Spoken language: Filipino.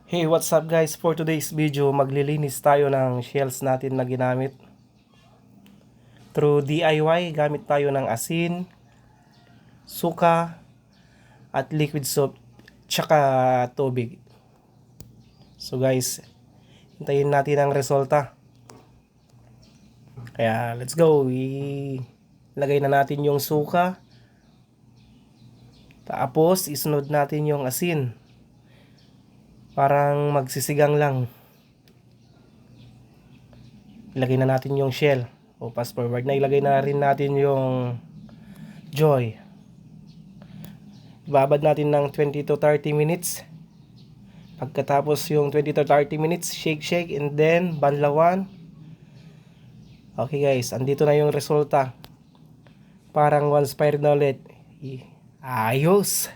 Hey, what's up guys? For today's video, maglilinis tayo ng shells natin na ginamit. Through DIY, gamit tayo ng asin, suka, at liquid soap, tsaka tubig. So guys, hintayin natin ang resulta. Kaya let's go. Ilagay na natin yung suka. Tapos isunod natin yung asin. Parang magsisigang lang. Ilagay na natin yung shell. O fast forward na, ilagay na rin natin yung joy. Babad natin ng 20 to 30 minutes. Pagkatapos yung 20 to 30 minutes, shake and then banlawan. Okay guys, andito na yung resulta. Parang once fired na ulit. Ayos!